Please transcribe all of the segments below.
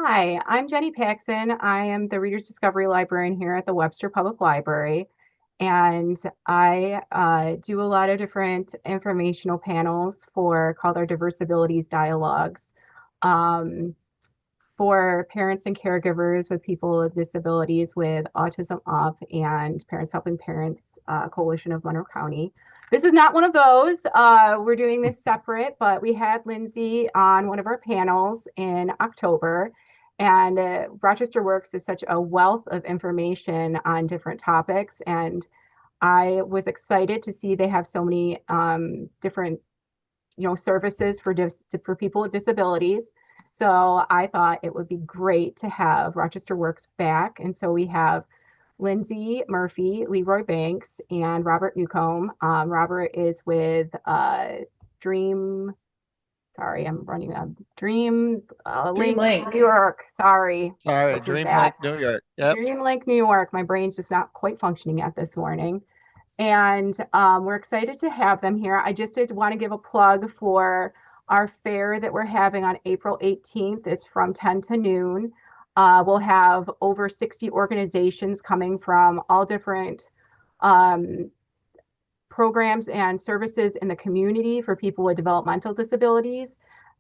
Hi, I'm Jenny Paxson. I am the Reader's Discovery Librarian here at the Webster Public Library, and I do a lot of different informational panels for called our Diverse Abilities Dialogues um, for parents and caregivers with people with disabilities with Autism Up and Parents Helping Parents Coalition of Monroe County. This is not one of those. We're doing this separate, but we had Lindsay on one of our panels in October. And Rochester Works is such a wealth of information on different topics. And I was excited to see they have so many different, services for people with disabilities. So I thought it would be great to have Rochester Works back. And so we have Lindsay Murphy, Leroy Banks, and Robert Newcombe. Robert is with Dream. Sorry, I'm running a Dream Link New DreamLink. York. Sorry, Sorry, what is that? DreamLink New York. Yep. DreamLink New York. My brain's just not quite functioning yet this morning. And we're excited to have them here. I just did want to give a plug for our fair that we're having on April 18th. It's from 10 to noon. We'll have over 60 organizations coming from all different um, programs and services in the community for people with developmental disabilities.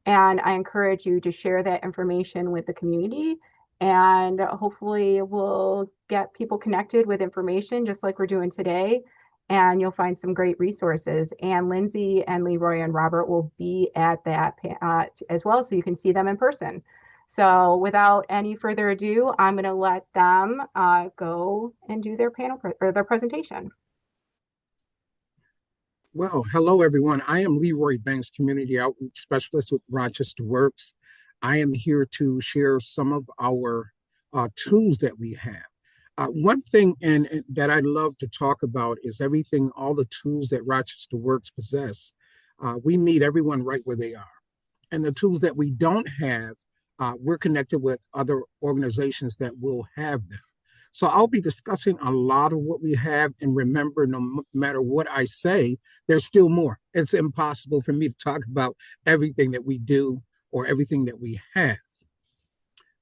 And I encourage you to share that information with the community. And hopefully, we'll get people connected with information just like we're doing today. And you'll find some great resources. And Lindsay and Leroy and Robert will be at that as well, so you can see them in person. So, without any further ado, I'm going to let them go and do their or their presentation. Well, hello everyone. I am Leroy Banks, Community Outreach Specialist with Rochester Works. I am here to share some of our tools that we have. One thing that I love to talk about is all the tools that Rochester Works possess. We meet everyone right where they are. And the tools that we don't have, we're connected with other organizations that will have them. So I'll be discussing a lot of what we have. And remember, no matter what I say, there's still more. It's impossible for me to talk about everything that we do or everything that we have.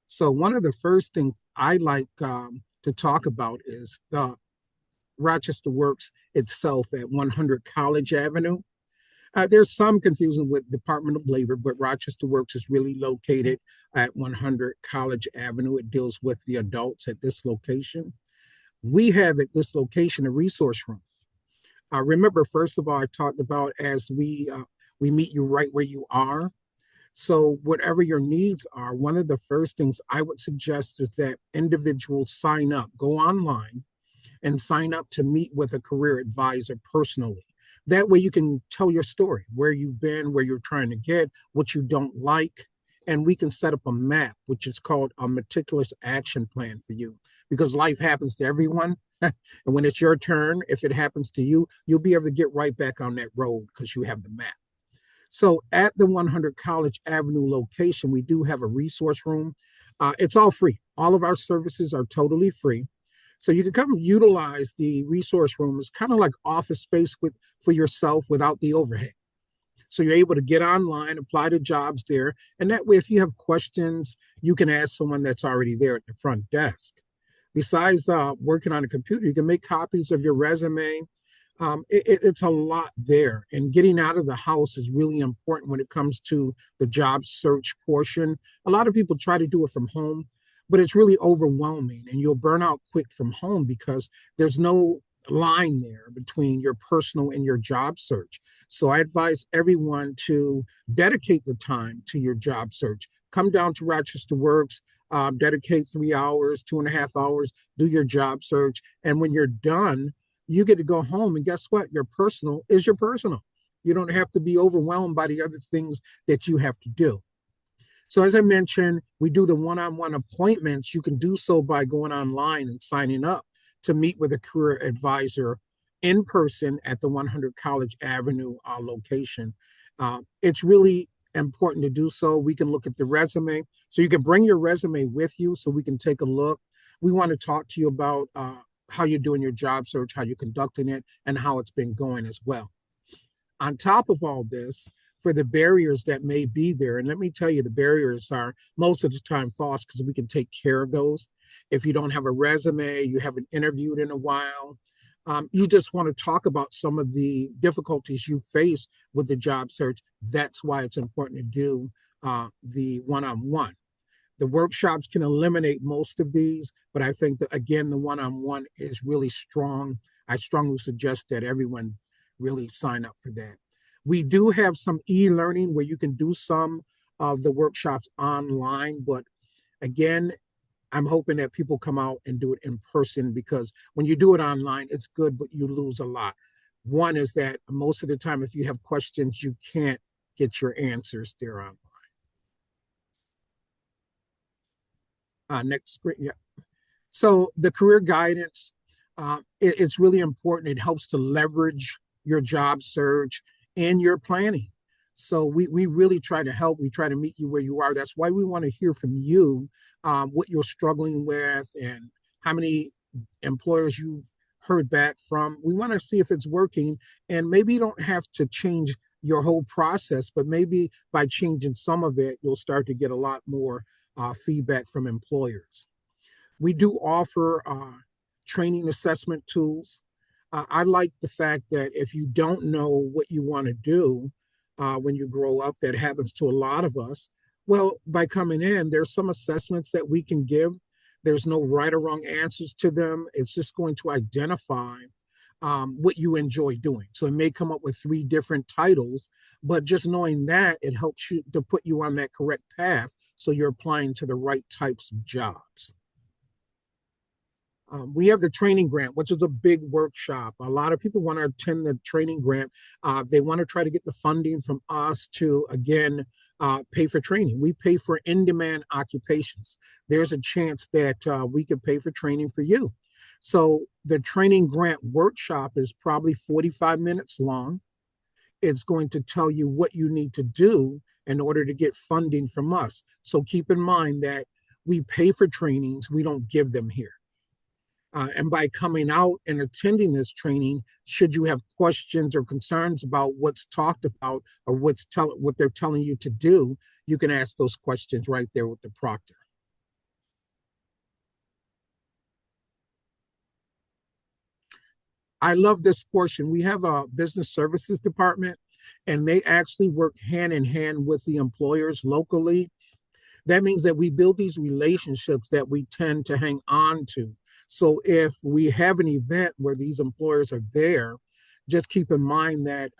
So one of the first things I like to talk about is the Rochester Works itself at 100 College Avenue. There's some confusion with Department of Labor, but Rochester Works is really located at 100 College Avenue. It deals with the adults at this location. We have at this location a resource room. Remember, first of all, I talked about as we meet you right where you are. So whatever your needs are, one of the first things I would suggest is that individuals sign up, go online and sign up to meet with a career advisor personally. That way you can tell your story, where you've been, where you're trying to get, what you don't like, and we can set up a map, which is called a meticulous action plan for you, because life happens to everyone. And when it's your turn, if it happens to you, you'll be able to get right back on that road because you have the map. So at the 100 College Avenue location, we do have a resource room. It's all free. All of our services are totally free. So you can come and utilize the resource room as kind of like office space for yourself without the overhead. So you're able to get online, apply to jobs there. And that way, if you have questions, you can ask someone that's already there at the front desk. Besides working on a computer, you can make copies of your resume. It's a lot there. And getting out of the house is really important when it comes to the job search portion. A lot of people try to do it from home, but it's really overwhelming and you'll burn out quick from home because there's no line there between your personal and your job search. So I advise everyone to dedicate the time to your job search. Come down to Rochester Works, dedicate 3 hours, 2.5 hours, do your job search. And when you're done, you get to go home and guess what? Your personal is your personal. You don't have to be overwhelmed by the other things that you have to do. So as I mentioned, we do the one-on-one appointments. You can do so by going online and signing up to meet with a career advisor in person at the 100 College Avenue location. It's really important to do so. We can look at the resume. So you can bring your resume with you so we can take a look. We want to talk to you about how you're doing your job search, how you're conducting it, and how it's been going as well. On top of all this, for the barriers that may be there. And let me tell you, the barriers are most of the time false because we can take care of those. If you don't have a resume, you haven't interviewed in a while, you just want to talk about some of the difficulties you face with the job search. That's why it's important to do the one-on-one. The workshops can eliminate most of these, but I think that, again, the one-on-one is really strong. I strongly suggest that everyone really sign up for that. We do have some e-learning where you can do some of the workshops online, but again, I'm hoping that people come out and do it in person, because when you do it online, it's good, but you lose a lot. One is that most of the time, if you have questions, you can't get your answers there online. Next screen, yeah. So the career guidance, it's really important. It helps to leverage your job search and your planning. So we really try to help. We try to meet you where you are. That's why we want to hear from you, what you're struggling with and how many employers you've heard back from. We want to see if it's working, and maybe you don't have to change your whole process, but maybe by changing some of it, you'll start to get a lot more feedback from employers. We do offer training assessment tools. I like the fact that if you don't know what you want to do when you grow up, that happens to a lot of us. Well, by coming in, there's some assessments that we can give. There's no right or wrong answers to them. It's just going to identify what you enjoy doing. So it may come up with 3 different titles, but just knowing that, it helps you to put you on that correct path so you're applying to the right types of jobs. We have the training grant, which is a big workshop. A lot of people want to attend the training grant. They want to try to get the funding from us to, again, pay for training. We pay for in-demand occupations. There's a chance that we could pay for training for you. So the training grant workshop is probably 45 minutes long. It's going to tell you what you need to do in order to get funding from us. So keep in mind that we pay for trainings, we don't give them here. And by coming out and attending this training, should you have questions or concerns about what's talked about or what they're telling you to do, you can ask those questions right there with the proctor. I love this portion. We have a business services department, and they actually work hand in hand with the employers locally. That means that we build these relationships that we tend to hang on to. So if we have an event where these employers are there, just keep in mind that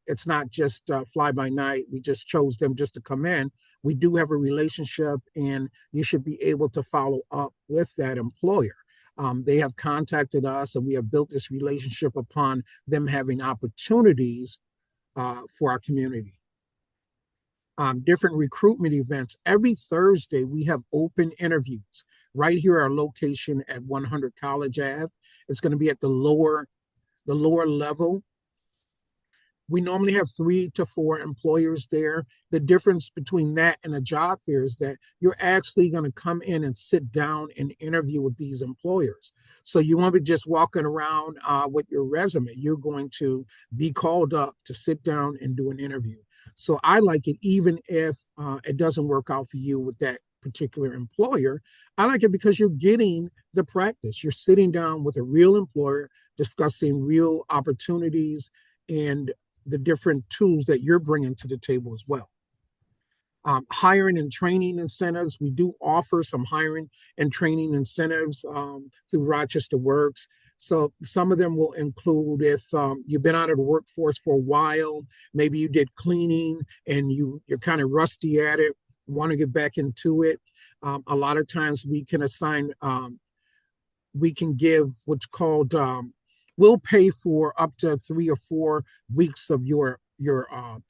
it's not just fly by night. We just chose them just to come in. We do have a relationship, and you should be able to follow up with that employer. They have contacted us, and we have built this relationship upon them having opportunities for our community. Different recruitment events. Every Thursday, we have open interviews right here, our location at 100 College Ave. It's going to be at the lower level. We normally have 3 to 4 employers there. The difference between that and a job fair is that you're actually going to come in and sit down and interview with these employers. So you won't be just walking around with your resume. You're going to be called up to sit down and do an interview. So I like it, even if it doesn't work out for you with that particular employer. I like it because you're getting the practice. You're sitting down with a real employer, discussing real opportunities and the different tools that you're bringing to the table as well. Hiring and training incentives. We do offer some hiring and training incentives through RochesterWorks. So some of them will include if you've been out of the workforce for a while, maybe you did cleaning and you're kind of rusty at it, want to get back into it. A lot of times we can assign, we can give what's called, we'll pay for up to 3 or 4 weeks of your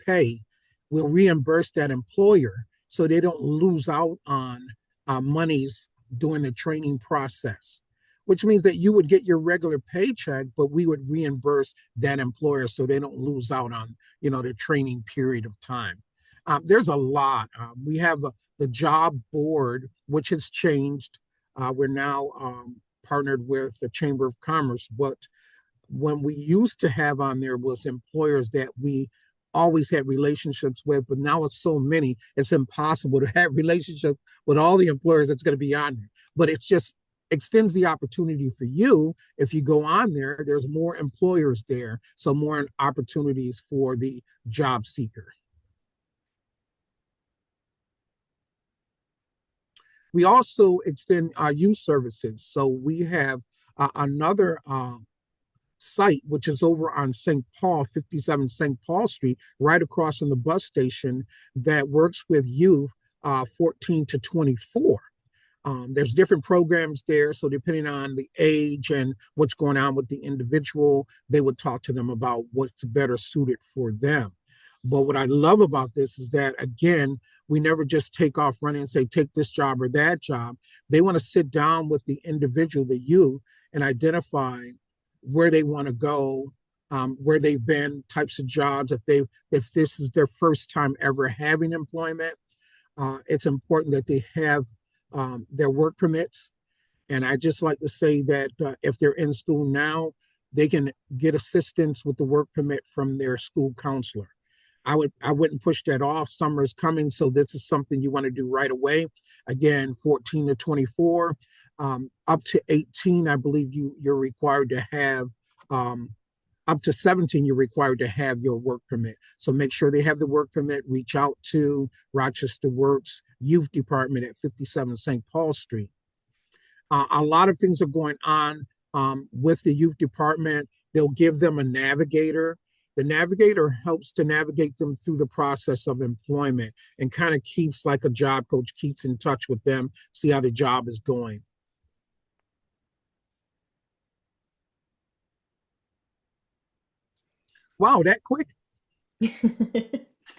pay. We'll reimburse that employer so they don't lose out on monies during the training process, which means that you would get your regular paycheck, but we would reimburse that employer so they don't lose out on, the training period of time. There's a lot. We have the job board, which has changed. We're now partnered with the Chamber of Commerce, but when we used to have on there was employers that we always had relationships with, but now it's so many, it's impossible to have relationships with all the employers that's going to be on there. But it's just extends the opportunity for you. If you go on there, there's more employers there, so more opportunities for the job seeker. We also extend our youth services. So we have another site, which is over on St. Paul, 57 St. Paul Street, right across from the bus station, that works with youth 14 to 24. There's different programs there. So depending on the age and what's going on with the individual, they would talk to them about what's better suited for them. But what I love about this is that, again, we never just take off running and say, take this job or that job. They want to sit down with the individual, the youth, and identify where they want to go, where they've been, types of jobs. If this is their first time ever having employment, it's important that they have their work permits. And I just like to say that if they're in school now, they can get assistance with the work permit from their school counselor. I wouldn't push that off. Summer is coming, so this is something you want to do right away. Again, 14 to 24, up to 18, I believe you're required to have. Up to 17, you're required to have your work permit. So make sure they have the work permit. Reach out to RochesterWorks Youth Department at 57 St. Paul Street. A lot of things are going on with the youth department. They'll give them a navigator. The navigator helps to navigate them through the process of employment and kind of keeps, like a job coach, keeps in touch with them, see how the job is going. Wow, that quick?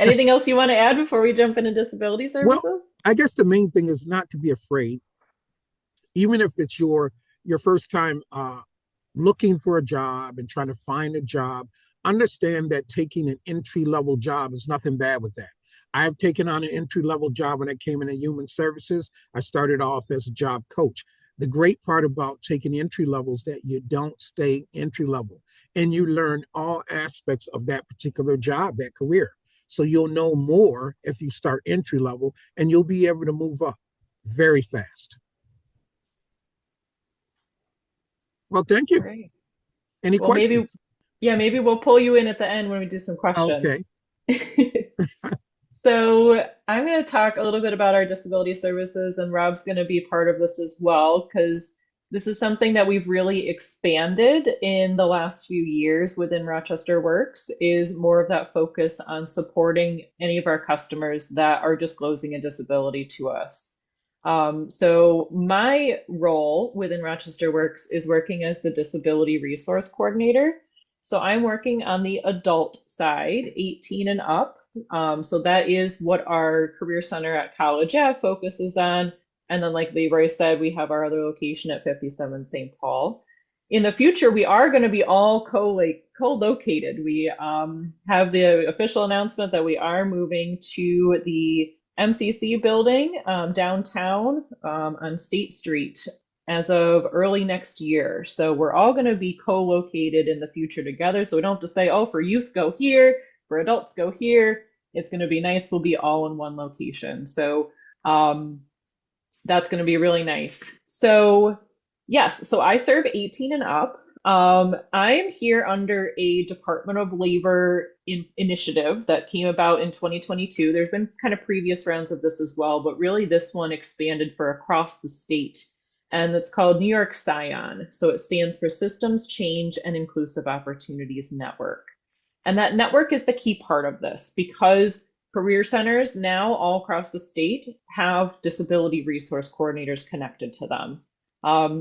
Anything else you want to add before we jump into disability Well, services? I guess the main thing is not to be afraid, even if it's your first time looking for a job and trying to find a job. Understand that taking an entry level job is nothing bad with that. I've taken on an entry level job when I came into human services. I started off as a job coach. The great part about taking entry level is that you don't stay entry level and you learn all aspects of that particular job, that career. So you'll know more if you start entry level, and you'll be able to move up very fast. Well, thank you. Great. Any Well, maybe, questions? yeah, maybe we'll pull you in at the end when we do some Okay. questions. So I'm going to talk a little bit about our disability services, and Rob's going to be part of this as well, because this is something that we've really expanded in the last few years within Rochester Works, is more of that focus on supporting any of our customers that are disclosing a disability to us. So my role within Rochester Works is working as the Disability Resource Coordinator. So I'm working on the adult side, 18 and up. So that is what our Career Center at College Ave focuses on. And then, like Leroy said, we have our other location at 57 St. Paul. In the future, we are going to be all co-located. We have the official announcement that we are moving to the MCC building downtown on State Street as of early next year. So we're all going to be co-located in the future together. So we don't have to say, oh, for youth, go here, for adults, go here. It's going to be nice. We'll be all in one location. So that's going to be really nice. So yes, so I serve 18 and up. I am here under a Department of Labor initiative that came about in 2022. There's been kind of previous rounds of this as well, but really this one expanded for across the state. And it's called New York SCION. So it stands for Systems Change and Inclusive Opportunities Network. And that network is the key part of this, because career centers now all across the state have disability resource coordinators connected to them.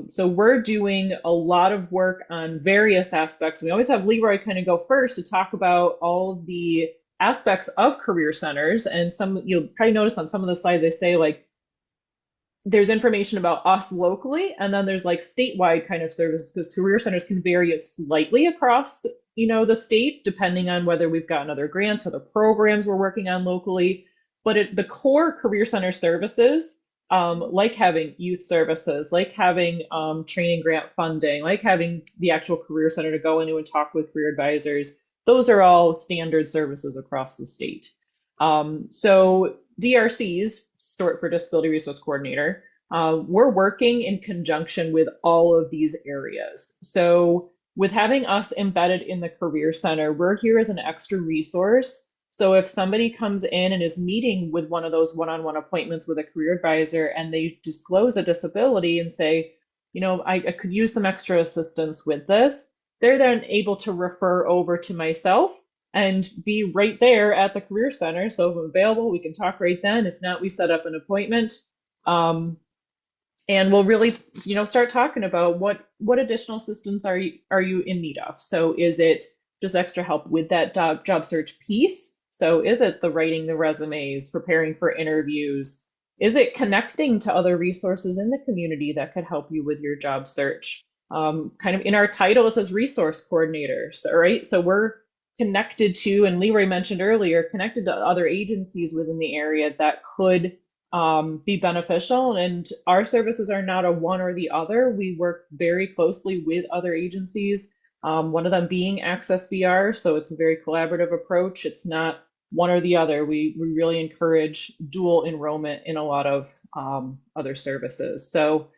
So we're doing a lot of work on various aspects. We always have Leroy kind of go first to talk about all of the aspects of career centers. And some, you'll probably notice on some of the slides, they say like, there's information about us locally, and then there's like statewide kind of services, because career centers can vary slightly across, the state, depending on whether we've gotten other grants, other programs we're working on locally. But the core career center services, like having youth services, like having training grant funding, like having the actual career center to go into and talk with career advisors, those are all standard services across the state. So DRCs, short for Disability Resource Coordinator, we're working in conjunction with all of these areas. So with having us embedded in the Career Center, we're here as an extra resource. So if somebody comes in and is meeting with one of those one-on-one appointments with a career advisor and they disclose a disability and say, I could use some extra assistance with this, they're then able to refer over to myself and be right there at the Career Center. So if I'm available, we can talk right then. If not, we set up an appointment. And we'll really, start talking about what additional assistance are you in need of. So is it just extra help with that job search piece? So is it the writing the resumes, preparing for interviews? Is it connecting to other resources in the community that could help you with your job search? Kind of in our title, it says resource coordinators, right? So we're connected to, and Leroy mentioned earlier, connected to other agencies within the area that could be beneficial. And our services are not a one or the other. We work very closely with other agencies, one of them being Access VR. So it's a very collaborative approach. It's not one or the other. We really encourage dual enrollment in a lot of other services. So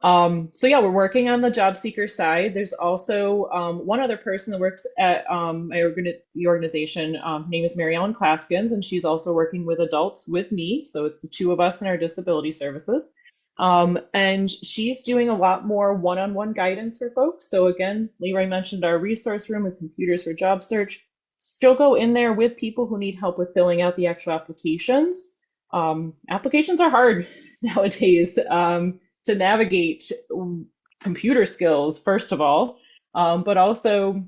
yeah, we're working on the job seeker side. There's also one other person that works at the organization. Her name is Mary Ellen Claskins, and she's also working with adults with me. So it's the two of us in our disability services. And she's doing a lot more one-on-one guidance for folks. So again, Leroy mentioned our resource room with computers for job search. She'll go in there with people who need help with filling out the actual applications. Applications are hard nowadays. To navigate computer skills, first of all, but also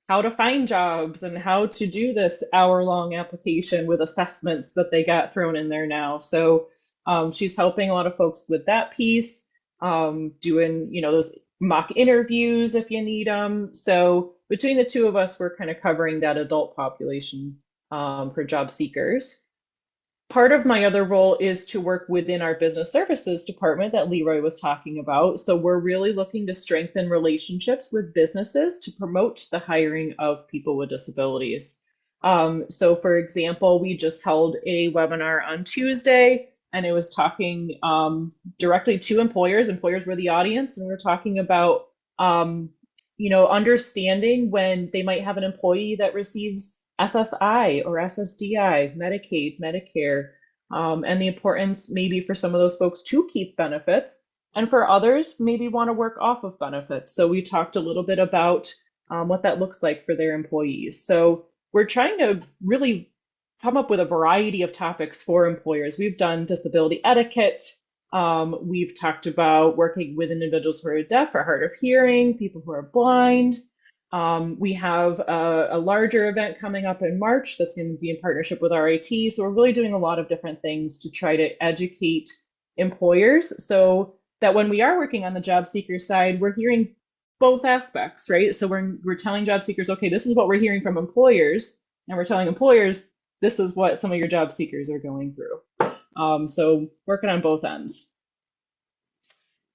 how to find jobs and how to do this hour-long application with assessments that they got thrown in there now. So she's helping a lot of folks with that piece, doing, those mock interviews if you need them. So between the two of us, we're kind of covering that adult population for job seekers. Part of my other role is to work within our business services department that Leroy was talking about. So we're really looking to strengthen relationships with businesses to promote the hiring of people with disabilities. So for example, we just held a webinar on Tuesday, and it was talking directly to employers. Employers were the audience, and we were talking about understanding when they might have an employee that receives SSI or SSDI, Medicaid, Medicare, and the importance maybe for some of those folks to keep benefits, and for others maybe want to work off of benefits. So we talked a little bit about what that looks like for their employees. So we're trying to really come up with a variety of topics for employers. We've done disability etiquette. We've talked about working with individuals who are deaf or hard of hearing, people who are blind. We have a larger event coming up in March that's going to be in partnership with RIT. So we're really doing a lot of different things to try to educate employers so that when we are working on the job seeker side, we're hearing both aspects, right? So we're telling job seekers, okay, this is what we're hearing from employers, and we're telling employers, this is what some of your job seekers are going through. So working on both ends.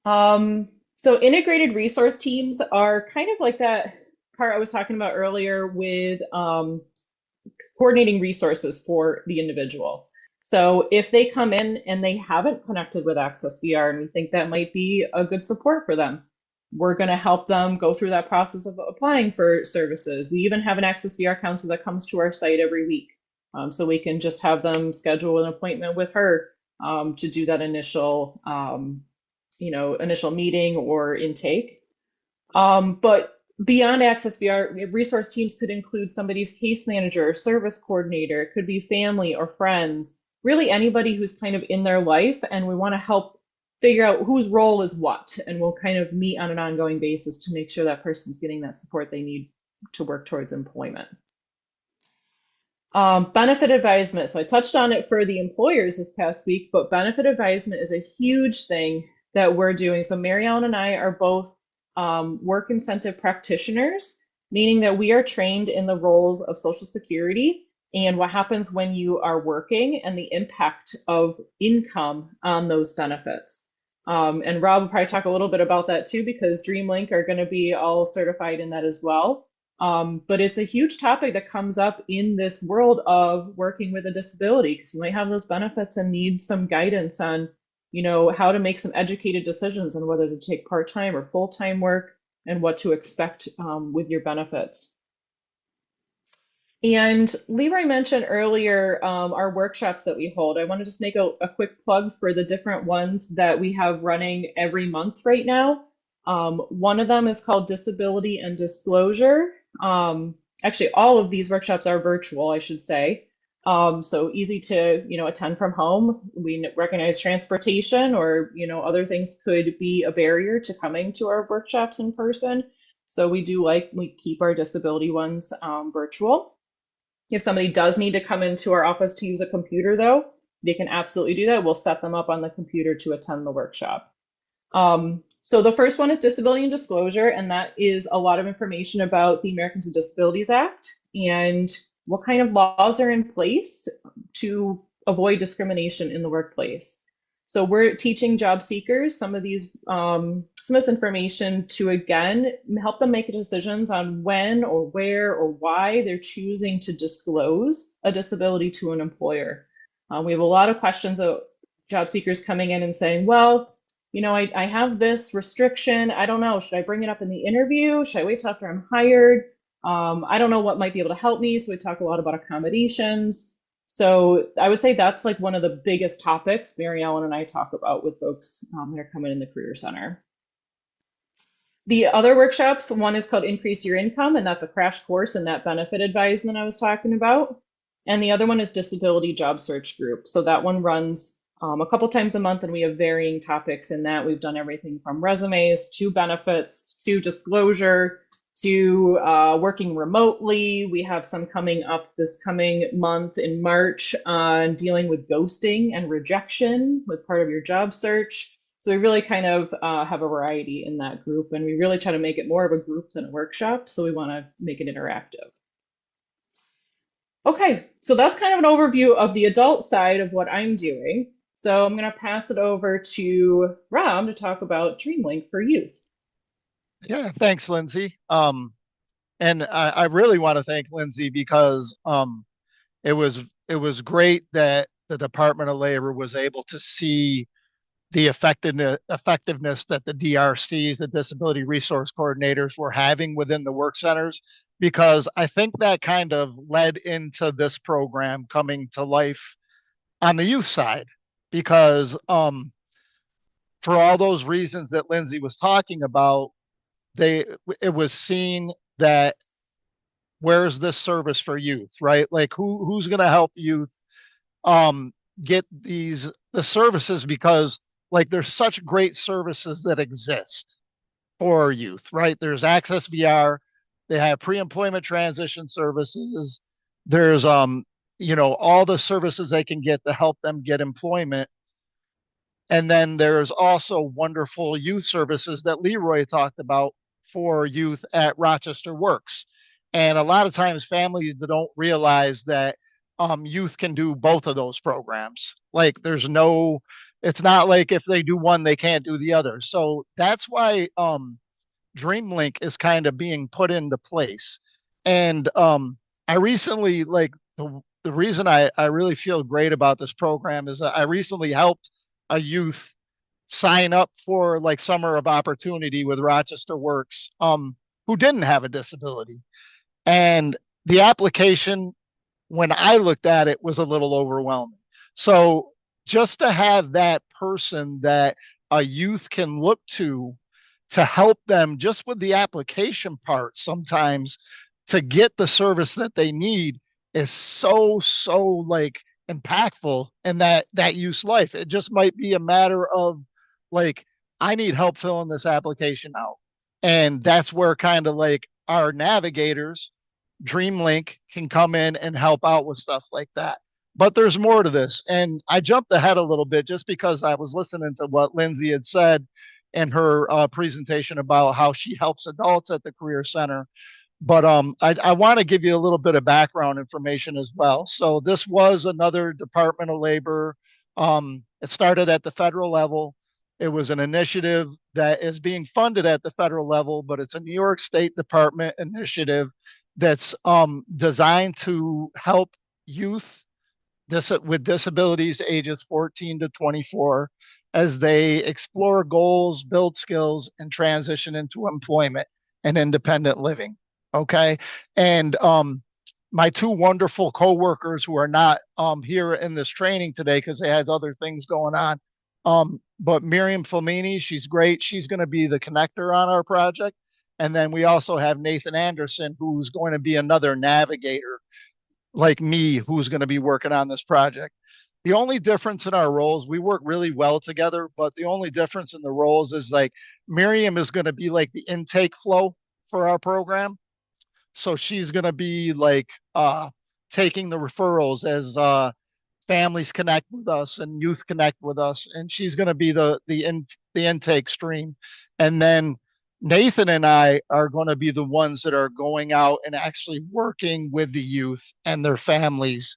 So integrated resource teams are kind of like that part I was talking about earlier with coordinating resources for the individual. So if they come in and they haven't connected with Access VR and we think that might be a good support for them, we're going to help them go through that process of applying for services. We even have an Access VR counselor that comes to our site every week. So we can just have them schedule an appointment with her to do that initial meeting or intake. But beyond Access VR, resource teams could include somebody's case manager, service coordinator, it could be family or friends, really anybody who's kind of in their life, and we want to help figure out whose role is what, and we'll kind of meet on an ongoing basis to make sure that person's getting that support they need to work towards employment. Benefit advisement. So I touched on it for the employers this past week, but benefit advisement is a huge thing that we're doing. So Mary Ellen and I are both work incentive practitioners, meaning that we are trained in the roles of Social Security and what happens when you are working and the impact of income on those benefits. And Rob will probably talk a little bit about that too, because DreamLink are going to be all certified in that as well. But it's a huge topic that comes up in this world of working with a disability because you might have those benefits and need some guidance on, how to make some educated decisions on whether to take part-time or full-time work and what to expect with your benefits. And Leroy mentioned earlier our workshops that we hold. I want to just make a quick plug for the different ones that we have running every month right now. One of them is called Disability and Disclosure. Actually, all of these workshops are virtual, I should say. So easy to, attend from home. We recognize transportation or, other things could be a barrier to coming to our workshops in person. So we keep our disability ones virtual. If somebody does need to come into our office to use a computer, though, they can absolutely do that. We'll set them up on the computer to attend the workshop. So the first one is Disability and Disclosure, and that is a lot of information about the Americans with Disabilities Act and what kind of laws are in place to avoid discrimination in the workplace. So we're teaching job seekers some of this information to, again, help them make decisions on when or where or why they're choosing to disclose a disability to an employer. We have a lot of questions of job seekers coming in and saying, well, I have this restriction. I don't know. Should I bring it up in the interview? Should I wait till after I'm hired? I don't know what might be able to help me. So we talk a lot about accommodations. So I would say that's like one of the biggest topics Mary Ellen and I talk about with folks that are coming in the Career Center. The other workshops, one is called Increase Your Income, and that's a crash course in that benefit advisement I was talking about. And the other one is Disability Job Search Group. So that one runs a couple times a month, and we have varying topics in that. We've done everything from resumes to benefits to disclosure to working remotely. We have some coming up this coming month in March on dealing with ghosting and rejection with part of your job search. So we really kind of have a variety in that group, and we really try to make it more of a group than a workshop. So we want to make it interactive. Okay, so that's kind of an overview of the adult side of what I'm doing. So I'm going to pass it over to Rob to talk about DreamLink for youth. Yeah, thanks, Lindsay. And I really want to thank Lindsay because it was great that the Department of Labor was able to see the effectiveness that the DRCs, the disability resource coordinators, were having within the work centers, because I think that kind of led into this program coming to life on the youth side, because for all those reasons that Lindsay was talking about, it was seen that where's this service for youth, right? Like who's going to help youth get the services, because like there's such great services that exist for youth, right? There's Access VR, they have pre-employment transition services, there's all the services they can get to help them get employment. And then there's also wonderful youth services that Leroy talked about for youth at RochesterWorks. And a lot of times families don't realize that youth can do both of those programs. Like it's not like if they do one, they can't do the other. So that's why DreamLink is kind of being put into place. And I recently, like the reason I really feel great about this program is I recently helped a youth sign up for like Summer of Opportunity with RochesterWorks who didn't have a disability. And the application, when I looked at it, was a little overwhelming. So just to have that person that a youth can look to help them just with the application part sometimes to get the service that they need is so like impactful in that youth's life. It just might be a matter of like, I need help filling this application out. And that's where kind of like our navigators, DreamLink, can come in and help out with stuff like that. But there's more to this. And I jumped ahead a little bit just because I was listening to what Lindsay had said in her presentation about how she helps adults at the Career Center. But I want to give you a little bit of background information as well. So this was another Department of Labor. It started at the federal level. It was an initiative that is being funded at the federal level, but it's a New York State Department initiative that's designed to help youth with disabilities ages 14 to 24 as they explore goals, build skills, and transition into employment and independent living. Okay. And my two wonderful coworkers who are not here in this training today because they had other things going on. But Miriam Flamini, she's great. She's going to be the connector on our project. And then we also have Nathan Anderson, who's going to be another navigator like me, who's going to be working on this project. The only difference in our roles, we work really well together, but the only difference in the roles is like Miriam is going to be like the intake flow for our program. So she's going to be like taking the referrals as families connect with us and youth connect with us, and she's going to be the intake stream. And then Nathan and I are going to be the ones that are going out and actually working with the youth and their families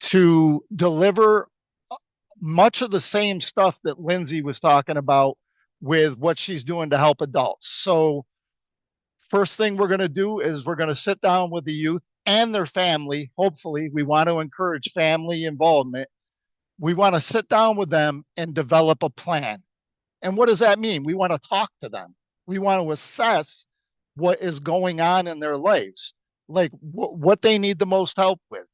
to deliver much of the same stuff that Lindsay was talking about with what she's doing to help adults. So first thing we're going to do is we're going to sit down with the youth and their family. Hopefully, we want to encourage family involvement. We want to sit down with them and develop a plan. And what does that mean? We want to talk to them. We want to assess what is going on in their lives, like what they need the most help with.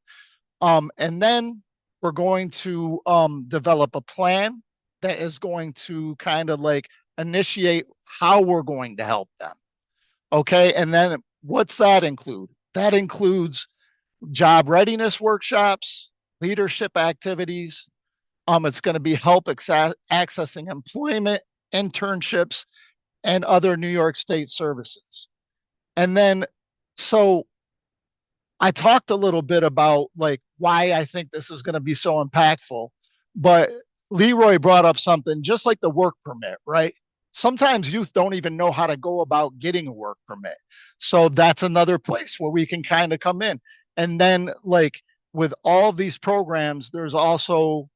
And then we're going to develop a plan that is going to kind of like initiate how we're going to help them. Okay. And then what's that include? That includes job readiness workshops, leadership activities. It's going to be help accessing employment, internships, and other New York State services. And then, so I talked a little bit about like why I think this is going to be so impactful, but Leroy brought up something just like the work permit, right? Sometimes youth don't even know how to go about getting a work permit. So that's another place where we can kind of come in. And then like with all these programs, there's also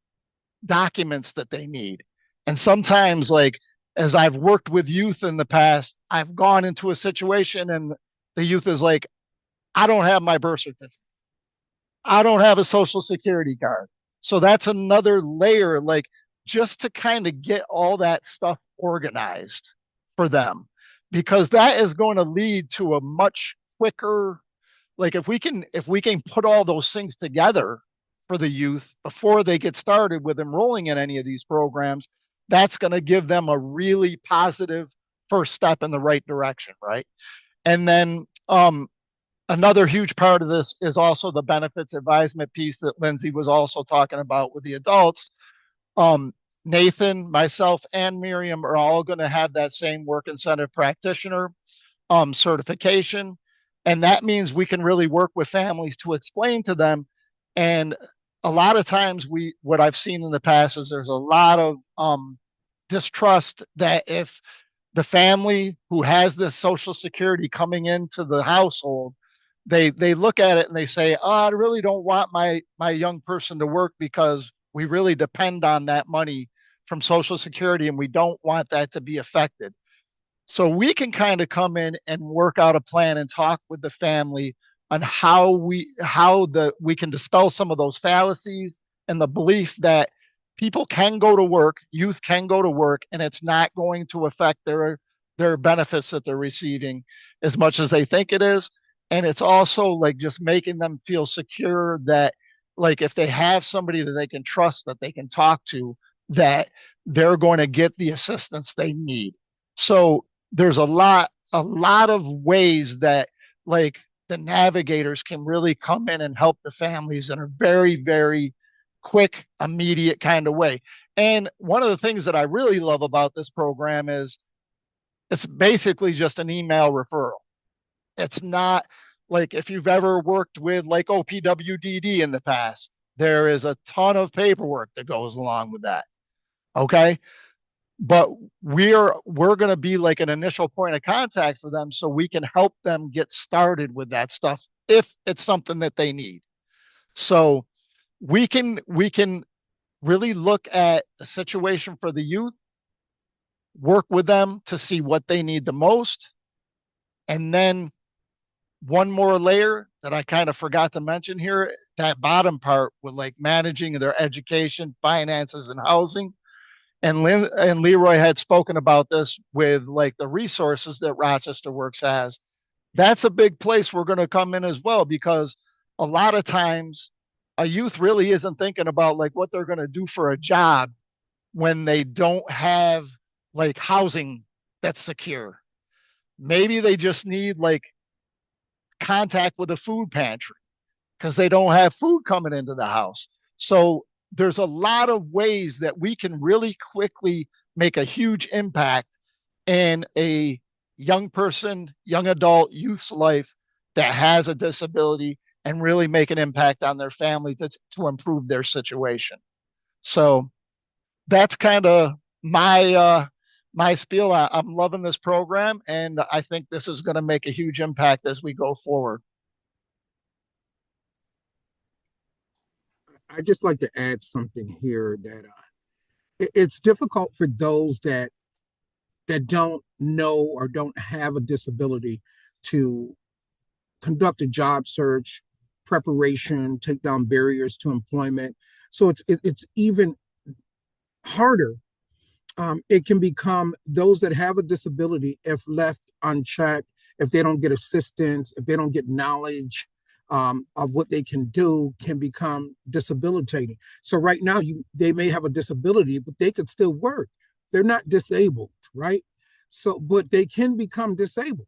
documents that they need. And sometimes like as I've worked with youth in the past, I've gone into a situation and the youth is like, I don't have my birth certificate. I don't have a social security card. So that's another layer, like just to kind of get all that stuff organized for them, because that is going to lead to a much quicker, like if we can put all those things together for the youth before they get started with enrolling in any of these programs, that's going to give them a really positive first step in the right direction, right? And then another huge part of this is also the benefits advisement piece that Lindsay was also talking about with the adults. Nathan, myself, and Miriam are all going to have that same work incentive practitioner certification. And that means we can really work with families to explain to them. And a lot of times what I've seen in the past is there's a lot of distrust that if the family who has this social security coming into the household, they look at it and they say, oh, I really don't want my young person to work because we really depend on that money from Social Security and we don't want that to be affected. So we can kind of come in and work out a plan and talk with the family on how we can dispel some of those fallacies and the belief that people can go to work, youth can go to work, and it's not going to affect their benefits that they're receiving as much as they think it is. And it's also like just making them feel secure that like if they have somebody that they can trust, that they can talk to, that they're going to get the assistance they need. So there's a lot of ways that like the navigators can really come in and help the families in a very, very quick, immediate kind of way. And one of the things that I really love about this program is it's basically just an email referral. It's not like if you've ever worked with like OPWDD in the past, there is a ton of paperwork that goes along with that. Okay. But we're going to be like an initial point of contact for them so we can help them get started with that stuff if it's something that they need. So we can really look at the situation for the youth work with them to see what they need the most. And then one more layer that I kind of forgot to mention here, that bottom part with like managing their education, finances, and housing. And Leroy had spoken about this with like the resources that Rochester Works has. That's a big place we're going to come in as well, because a lot of times a youth really isn't thinking about like what they're going to do for a job when they don't have like housing that's secure. Maybe they just need like contact with a food pantry because they don't have food coming into the house. So there's a lot of ways that we can really quickly make a huge impact in a young person, young adult, youth's life that has a disability, and really make an impact on their family to improve their situation. So that's kind of my spiel. I'm loving this program, and I think this is going to make a huge impact as we go forward. I just like to add something here that it's difficult for those that don't know or don't have a disability to conduct a job search, preparation, take down barriers to employment. So it's even harder. It can become those that have a disability, if left unchecked, if they don't get assistance, if they don't get knowledge of what they can do, can become disabilitating. So right now, they may have a disability, but they could still work. They're not disabled, right? So, but they can become disabled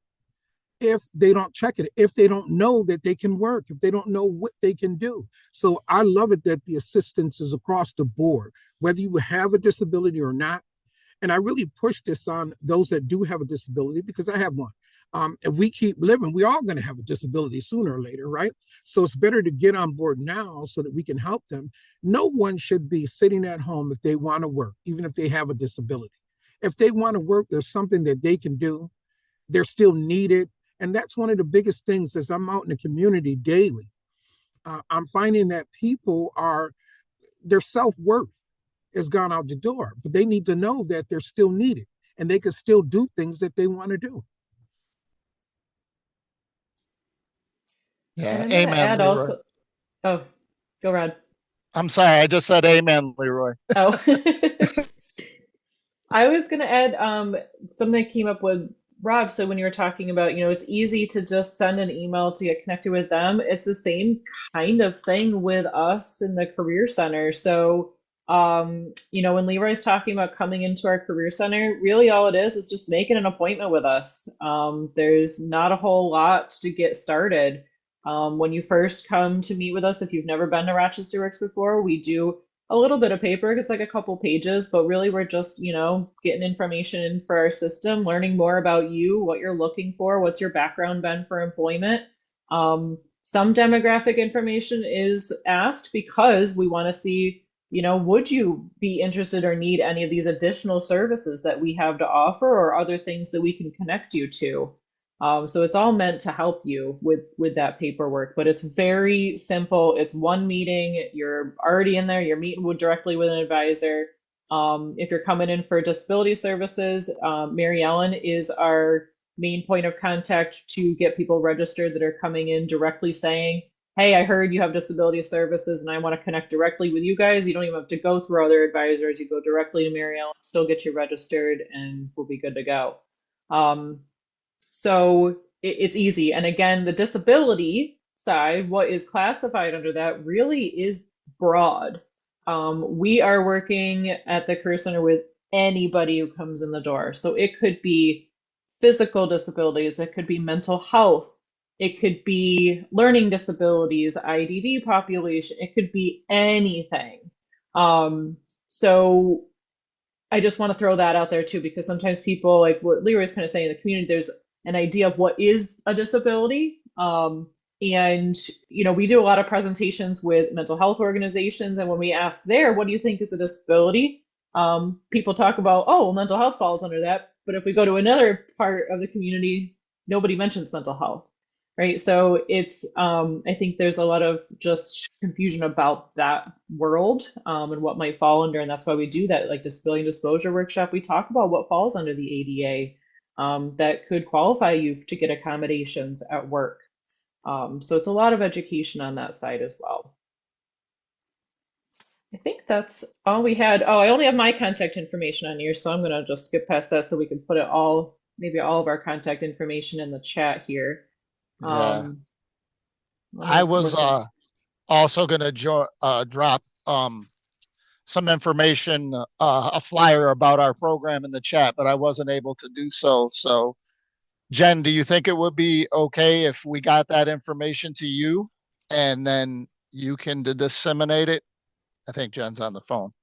if they don't check it, if they don't know that they can work, if they don't know what they can do. So I love it that the assistance is across the board, whether you have a disability or not. And I really push this on those that do have a disability, because I have one. If we keep living, we're all going to have a disability sooner or later, right? So it's better to get on board now so that we can help them. No one should be sitting at home if they want to work, even if they have a disability. If they want to work, there's something that they can do. They're still needed. And that's one of the biggest things as I'm out in the community daily. I'm finding that their self-worth has gone out the door, but they need to know that they're still needed and they can still do things that they want to do. And Yeah, I'm going to amen, add Leroy. also, oh, go Rod. I'm sorry, I just said amen, Leroy. Oh, I was going to add something that came up with Rob. So when you were talking about, it's easy to just send an email to get connected with them. It's the same kind of thing with us in the Career Center. So, when Leroy's talking about coming into our Career Center, really all it is just making an appointment with us. There's not a whole lot to get started. When you first come to meet with us, if you've never been to RochesterWorks before, we do a little bit of paperwork. It's like a couple pages, but really we're just, getting information in for our system, learning more about you, what you're looking for, what's your background been for employment. Some demographic information is asked because we want to see, would you be interested or need any of these additional services that we have to offer, or other things that we can connect you to. So it's all meant to help you with that paperwork, but it's very simple. It's one meeting. You're already in there. You're meeting directly with an advisor. If you're coming in for disability services, Mary Ellen is our main point of contact to get people registered that are coming in directly saying, hey, I heard you have disability services and I want to connect directly with you guys. You don't even have to go through other advisors. You go directly to Mary Ellen, still get you registered, and we'll be good to go. So it's easy. And again, the disability side, what is classified under that really is broad. We are working at the Career Center with anybody who comes in the door. So it could be physical disabilities, it could be mental health, it could be learning disabilities, IDD population, it could be anything. So I just want to throw that out there too, because sometimes people, like what Leroy's kind of saying, in the community, there's an idea of what is a disability. And, we do a lot of presentations with mental health organizations. And when we ask there, what do you think is a disability? People talk about, oh, well, mental health falls under that. But if we go to another part of the community, nobody mentions mental health. right? So it's I think there's a lot of just confusion about that world and what might fall under, and that's why we do that like disability disclosure workshop. We talk about what falls under the ADA that could qualify you to get accommodations at work. So it's a lot of education on that side as well. I think that's all we had. Oh, I only have my contact information on here, so I'm gonna just skip past that so we can put it all, maybe all of our contact information in the chat here. Yeah. Um, let I me was look at. also gonna drop some information, a flyer about our program in the chat, but I wasn't able to do so. So, Jen, do you think it would be okay if we got that information to you and then you can disseminate it? I think Jen's on the phone.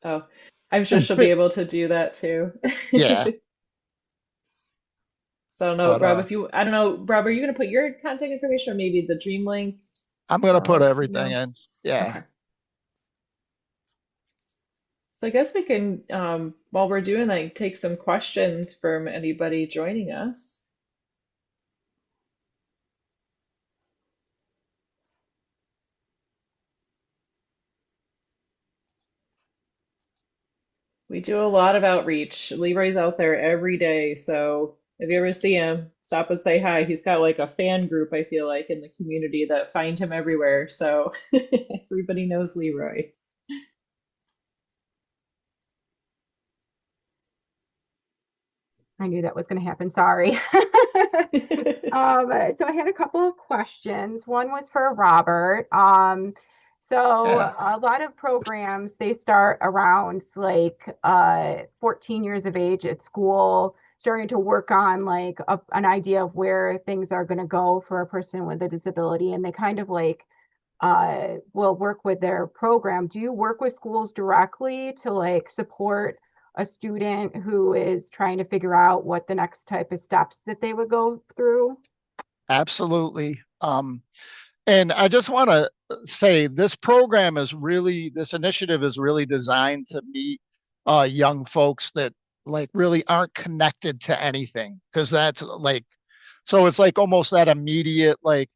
Oh, I'm sure she'll be able to do that too. Yeah, So I don't know, but Rob, if you, I don't know, Rob, are you gonna put your contact information or maybe the DreamLink I'm gonna put everything email? in. Yeah. Okay. So I guess we can, while we're doing like take some questions from anybody joining us. We do a lot of outreach. Leroy's out there every day, so if you ever see him, stop and say hi. He's got like a fan group, I feel like, in the community that find him everywhere. So everybody knows Leroy. I knew that was going to happen. Sorry. So I had a couple of questions. One was for Robert. So Yeah, a lot of programs, they start around like 14 years of age at school, starting to work on like an idea of where things are going to go for a person with a disability. And they kind of like will work with their program. Do you work with schools directly to like support a student who is trying to figure out what the next type of steps that they would go through? absolutely. And I just want to say this initiative is really designed to meet young folks that like really aren't connected to anything because that's like, so it's like almost that immediate, like,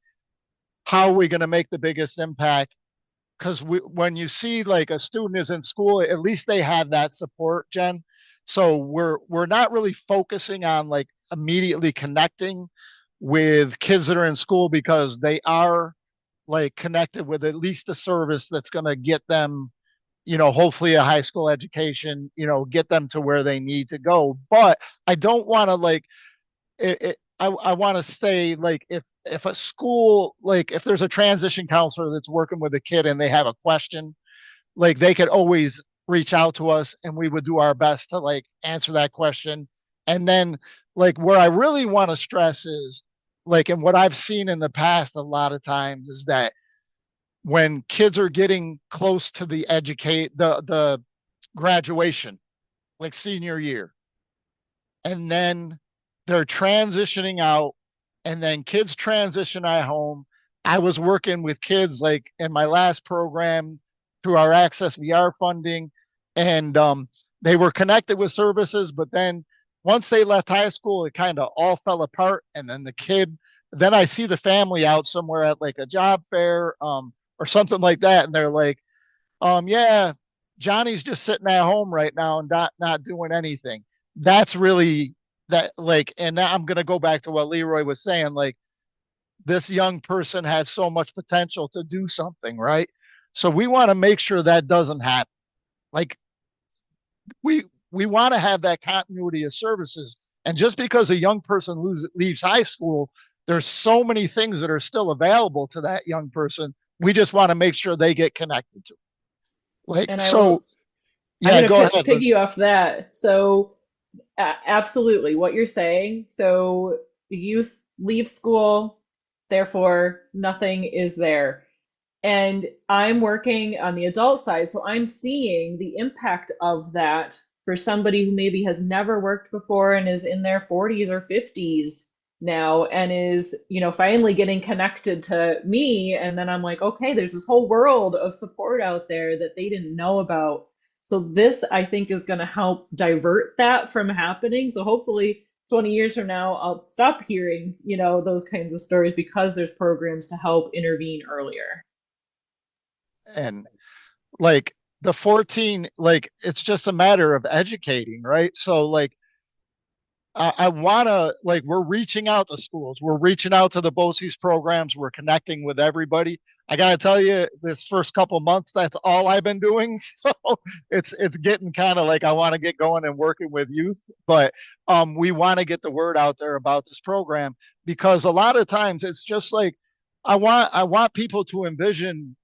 how are we going to make the biggest impact? Because when you see like a student is in school, at least they have that support, Jen. So we're not really focusing on like immediately connecting with kids that are in school because they are like connected with at least a service that's going to get them, hopefully a high school education, get them to where they need to go. But I don't want to like I want to say like if a school, like if there's a transition counselor that's working with a kid and they have a question, like they could always reach out to us and we would do our best to like answer that question. And then like where I really want to stress is like, and what I've seen in the past a lot of times is that when kids are getting close to the graduation, like senior year, and then they're transitioning out, and then kids transition at home. I was working with kids like in my last program through our Access VR funding, and they were connected with services, but then once they left high school, it kind of all fell apart. And then I see the family out somewhere at like a job fair or something like that, and they're like, yeah, Johnny's just sitting at home right now and not doing anything. That's really that like, and now I'm gonna go back to what Leroy was saying. Like this young person has so much potential to do something, right? So we want to make sure that doesn't happen. Like we want to have that continuity of services. And just because a young person leaves high school, there's so many things that are still available to that young person. We just want to make sure they get connected to. Like And I so, will, I'm yeah. going to Go ahead, Liz. piggy off that. So, absolutely what you're saying. So, the youth leave school, therefore, nothing is there. And I'm working on the adult side, so I'm seeing the impact of that for somebody who maybe has never worked before and is in their 40s or 50s now and is, finally getting connected to me. And then I'm like, okay, there's this whole world of support out there that they didn't know about. So this, I think, is going to help divert that from happening. So hopefully 20 years from now, I'll stop hearing, those kinds of stories because there's programs to help intervene earlier. And like the 14, like it's just a matter of educating, right? So like I want to, like, we're reaching out to schools, we're reaching out to the BOCES programs, we're connecting with everybody. I got to tell you, this first couple months, that's all I've been doing. So it's getting kind of like I want to get going and working with youth, but we want to get the word out there about this program, because a lot of times it's just like I want people to envision,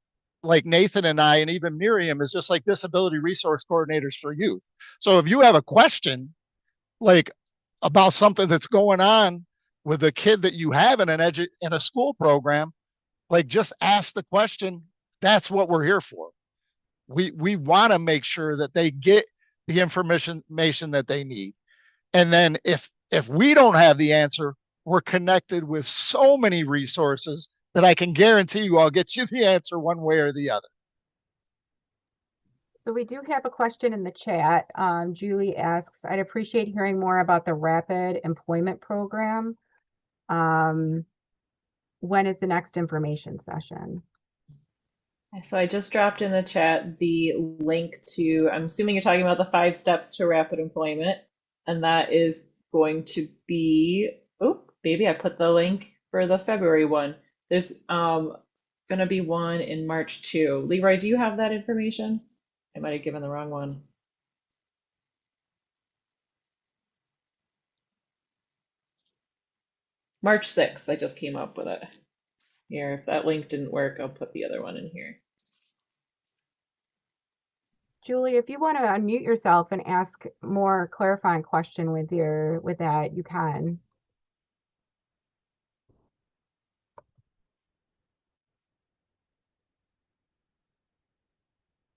like Nathan and I, and even Miriam, is just like disability resource coordinators for youth. So if you have a question, like about something that's going on with a kid that you have in in a school program, like just ask the question. That's what we're here for. We want to make sure that they get the information that they need. And then if we don't have the answer, we're connected with so many resources that I can guarantee you I'll get you the answer one way or the other. So we do have a question in the chat. Julie asks, I'd appreciate hearing more about the Rapid Employment Program. When is the next information session? So I just dropped in the chat the link to, I'm assuming you're talking about the 5 steps to rapid employment, and that is going to be, oh, maybe I put the link for the February one. There's going to be one in March too. Leroy, do you have that information? I might have given the wrong one. March 6th, I just came up with it. Here, if that link didn't work, I'll put the other one in here. Julie, if you want to unmute yourself and ask more clarifying question with that, you can.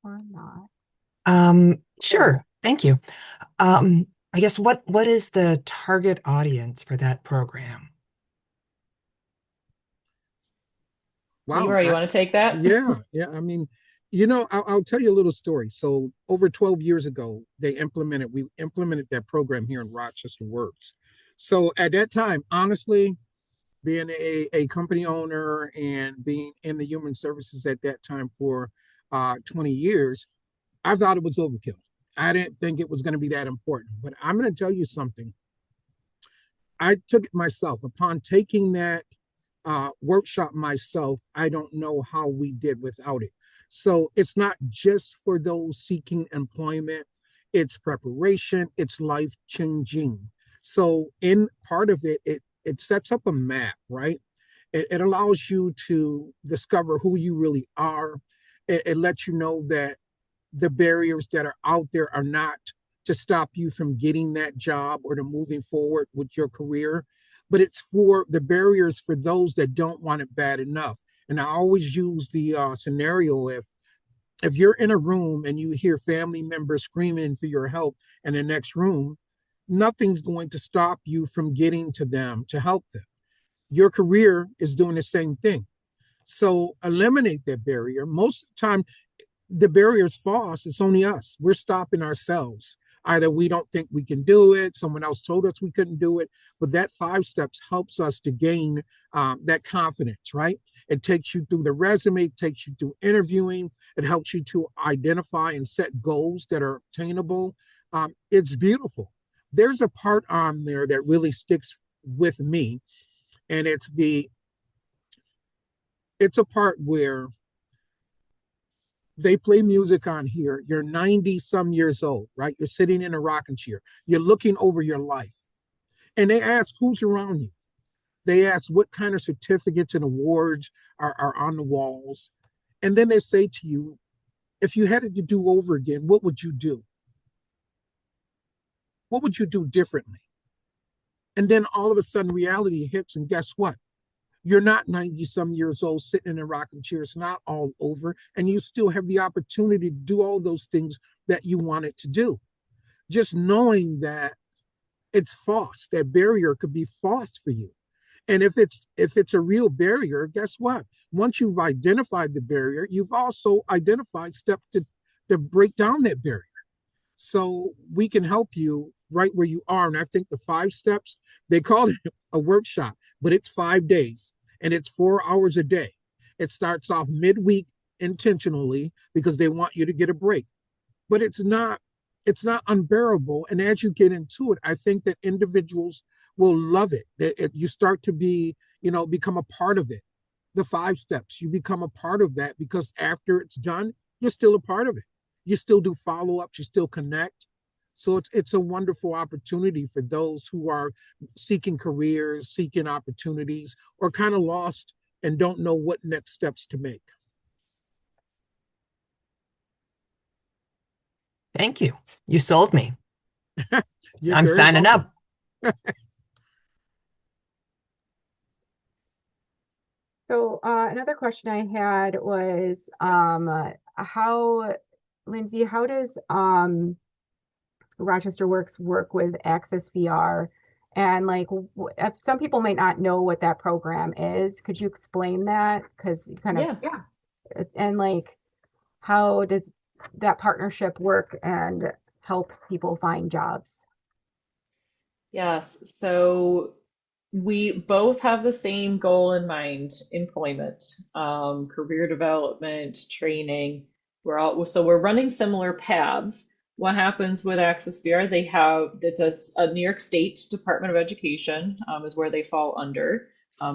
Or not. Sure. Thank you. I guess what is the target audience for that program? Wow. Leroy, you want to take that? Yeah. I mean, I'll tell you a little story. So over 12 years ago, we implemented that program here in RochesterWorks. So at that time, honestly, being a company owner and being in the human services at that time for 20 years, I thought it was overkill. I didn't think it was going to be that important. But I'm going to tell you something. I took it myself. Upon taking that workshop myself, I don't know how we did without it. So it's not just for those seeking employment, it's preparation, it's life changing. So in part of it, it sets up a map, right? It allows you to discover who you really are. It lets you know that the barriers that are out there are not to stop you from getting that job or to moving forward with your career, but it's for the barriers for those that don't want it bad enough. And I always use the scenario, if you're in a room and you hear family members screaming for your help in the next room, nothing's going to stop you from getting to them to help them. Your career is doing the same thing. So eliminate that barrier. Most of the time, the barrier is false. It's only us. We're stopping ourselves. Either we don't think we can do it, someone else told us we couldn't do it, but that 5 steps helps us to gain that confidence, right? It takes you through the resume, it takes you through interviewing, it helps you to identify and set goals that are attainable. It's beautiful. There's a part on there that really sticks with me, and it's a part where they play music on here. You're 90 some years old, right? You're sitting in a rocking chair. You're looking over your life. And they ask who's around you. They ask what kind of certificates and awards are on the walls. And then they say to you, if you had it to do over again, what would you do? What would you do differently? And then all of a sudden reality hits, and guess what? You're not 90 some years old sitting in a rocking chair. It's not all over. And you still have the opportunity to do all those things that you wanted to do. Just knowing that it's false, that barrier could be false for you. And if it's a real barrier, guess what? Once you've identified the barrier, you've also identified steps to break down that barrier. So we can help you right where you are. And I think the 5 steps, they call it a workshop, but it's 5 days and it's 4 hours a day. It starts off midweek intentionally because they want you to get a break, but it's not unbearable. And as you get into it, I think that individuals will love it. You start to become a part of it. The 5 steps, you become a part of that because after it's done, you're still a part of it. You still do follow-ups, you still connect. So it's a wonderful opportunity for those who are seeking careers, seeking opportunities, or kind of lost and don't know what next steps to make. Thank you. You sold me. You're I'm very signing welcome. up. So another question I had was Lindsay, how does RochesterWorks work with Access VR? And like, if some people might not know what that program is, could you explain that? Because you kind of, Yeah. yeah. And like, how does that partnership work and help people find jobs? Yes. So we both have the same goal in mind, employment, career development, training. We're running similar paths. What happens with Access VR, it's a New York State Department of Education, is where they fall under.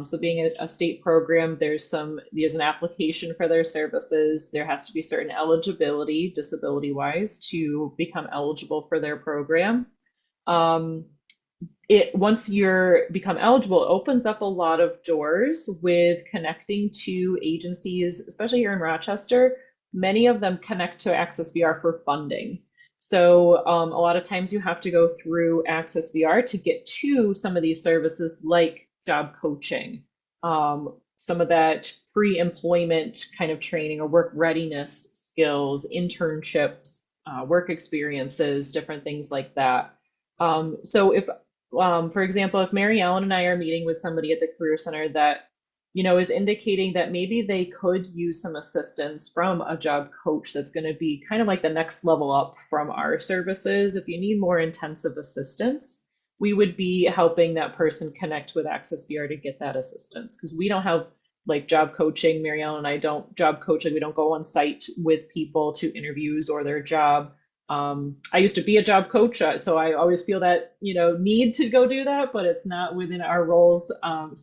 So being a state program, there's an application for their services. There has to be certain eligibility, disability wise, to become eligible for their program. Um, Once you're become eligible, it opens up a lot of doors with connecting to agencies, especially here in Rochester. Many of them connect to Access VR for funding. So a lot of times you have to go through Access VR to get to some of these services like job coaching, some of that pre-employment kind of training or work readiness skills, internships, work experiences, different things like that. So if for example, if Mary Ellen and I are meeting with somebody at the Career Center that, is indicating that maybe they could use some assistance from a job coach that's going to be kind of like the next level up from our services. If you need more intensive assistance, we would be helping that person connect with Access VR to get that assistance because we don't have like job coaching. Mary Ellen and I don't job coaching. We don't go on site with people to interviews or their job. I used to be a job coach, so I always feel that, need to go do that, but it's not within our roles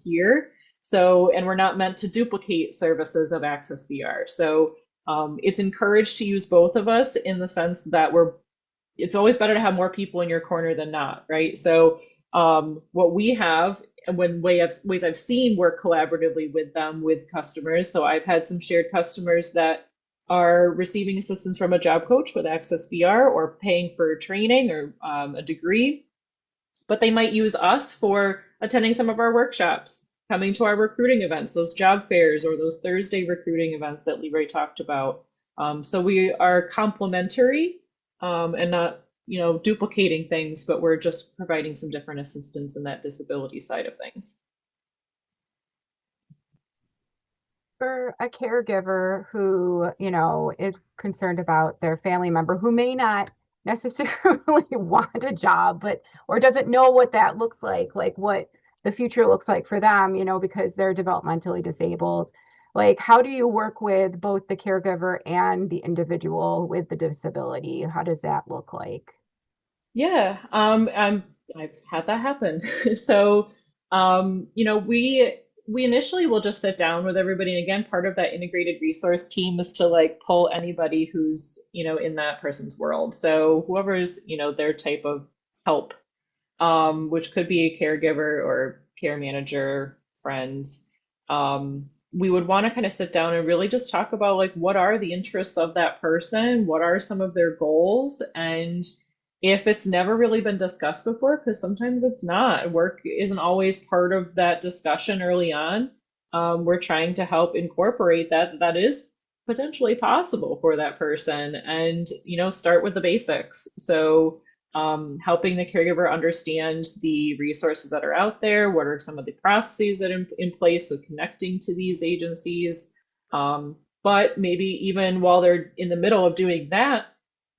here. So, and we're not meant to duplicate services of Access VR. So it's encouraged to use both of us in the sense that it's always better to have more people in your corner than not, right? So what we have, when ways I've seen work collaboratively with them, with customers. So I've had some shared customers that are receiving assistance from a job coach with Access VR or paying for training or a degree, but they might use us for attending some of our workshops, coming to our recruiting events, those job fairs or those Thursday recruiting events that Leroy talked about. So we are complementary and not, duplicating things, but we're just providing some different assistance in that disability side of things. For a caregiver who, is concerned about their family member who may not necessarily want a job, or doesn't know what that looks like what the future looks like for them, because they're developmentally disabled. Like, how do you work with both the caregiver and the individual with the disability? How does that look like? Yeah, I've had that happen. So, we initially will just sit down with everybody, and again, part of that integrated resource team is to like pull anybody who's, in that person's world. So whoever's, their type of help, which could be a caregiver or care manager, friends. We would want to kind of sit down and really just talk about like what are the interests of that person, what are some of their goals, and if it's never really been discussed before, because sometimes it's not, work isn't always part of that discussion early on. We're trying to help incorporate that is potentially possible for that person and, start with the basics. So helping the caregiver understand the resources that are out there, what are some of the processes that are in place with connecting to these agencies. But maybe even while they're in the middle of doing that,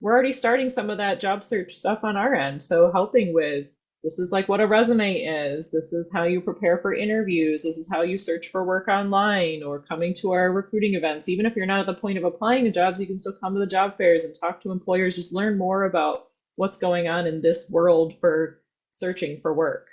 we're already starting some of that job search stuff on our end. So helping with this is like what a resume is. This is how you prepare for interviews. This is how you search for work online or coming to our recruiting events. Even if you're not at the point of applying to jobs, you can still come to the job fairs and talk to employers. Just learn more about what's going on in this world for searching for work.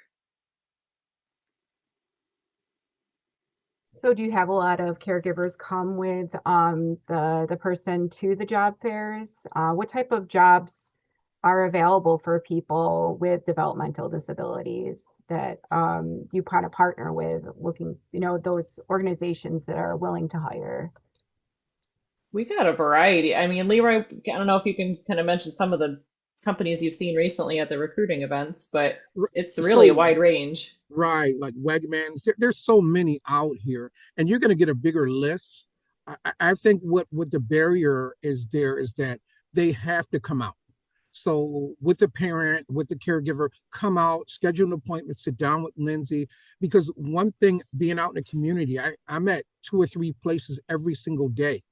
So do you have a lot of caregivers come with the person to the job fairs? What type of jobs are available for people with developmental disabilities that you kind of partner with, looking, those organizations that are willing to hire? We got a variety. I mean, Leroy, I don't know if you can kind of mention some of the companies you've seen recently at the recruiting events, but it's really a So, wide range. right, like Wegmans, there's so many out here, and you're going to get a bigger list. I think what the barrier is there is that they have to come out. So with the parent, with the caregiver, come out, schedule an appointment, sit down with Lindsay. Because one thing, being out in the community, I'm at 2 or 3 places every single day.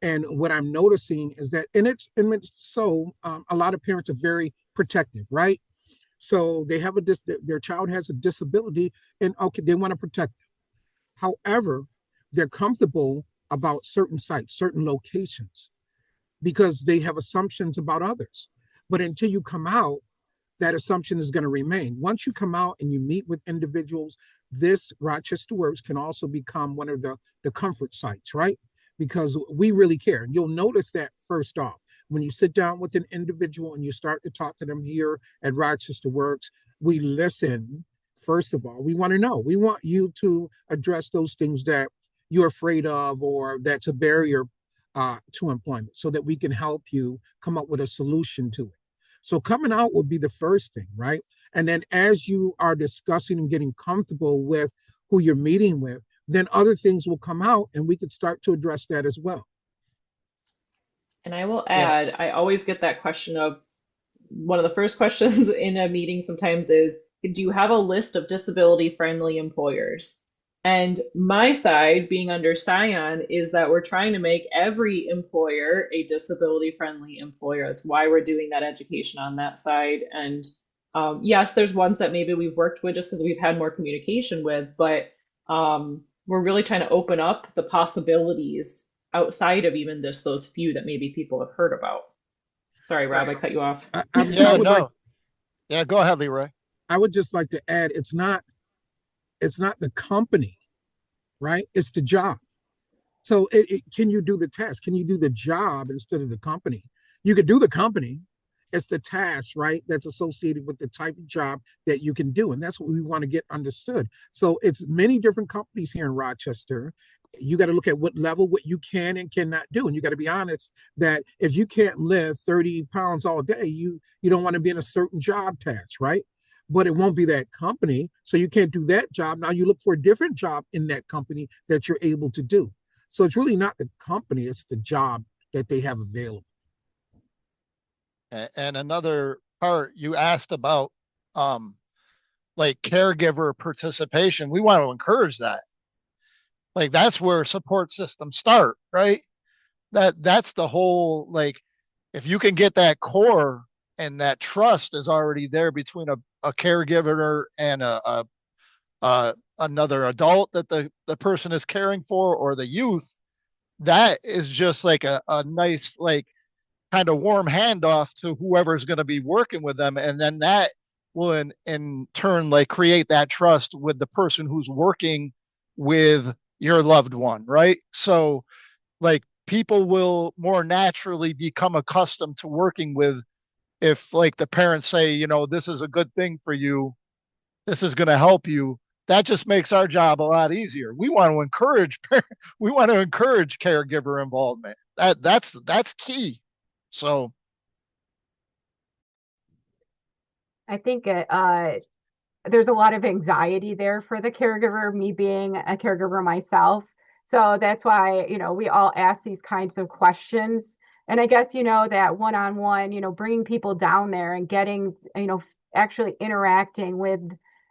And what I'm noticing is that, and it's so a lot of parents are very protective, right? So they have their child has a disability, and okay, they want to protect them. However, they're comfortable about certain sites, certain locations, because they have assumptions about others. But until you come out, that assumption is going to remain. Once you come out and you meet with individuals, this RochesterWorks can also become one of the comfort sites, right? Because we really care. And you'll notice that first off, when you sit down with an individual and you start to talk to them here at RochesterWorks, we listen. First of all, we want to know. We want you to address those things that you're afraid of or that's a barrier to employment so that we can help you come up with a solution to it. So coming out would be the first thing, right? And then as you are discussing and getting comfortable with who you're meeting with, then other things will come out and we can start to address that as well. And I will Yeah. add, I always get that question of one of the first questions in a meeting sometimes is, do you have a list of disability friendly employers? And my side, being under Scion, is that we're trying to make every employer a disability friendly employer. That's why we're doing that education on that side. And yes, there's ones that maybe we've worked with just because we've had more communication with, but we're really trying to open up the possibilities outside of even just those few that maybe people have heard about. Sorry, Rob, I cut you off. Yeah, would like no. Yeah, go ahead, Leroy. I would just like to add, it's not the company, right? It's the job. So can you do the task? Can you do the job instead of the company? You could do the company. It's the task, right? That's associated with the type of job that you can do. And that's what we want to get understood. So it's many different companies here in Rochester. You got to look at what level, what you can and cannot do. And you got to be honest that if you can't lift 30 pounds all day, you don't want to be in a certain job task, right? But it won't be that company. So you can't do that job. Now you look for a different job in that company that you're able to do. So it's really not the company, it's the job that they have available. And another part you asked about, um, like caregiver participation. We want to encourage that. Like that's where support systems start, right? That's the whole, like, if you can get that core and that trust is already there between a caregiver and another adult that the person is caring for or the youth, that is just like a nice, like, kind of warm handoff to whoever's going to be working with them. And then that will in turn, like, create that trust with the person who's working with your loved one, right? So, like, people will more naturally become accustomed to working with, if like the parents say, this is a good thing for you, this is going to help you, that just makes our job a lot easier. We want to encourage we want to encourage caregiver involvement. That's key. So I think there's a lot of anxiety there for the caregiver, me being a caregiver myself. So that's why, we all ask these kinds of questions. And I guess, that one-on-one, bringing people down there and getting, actually interacting with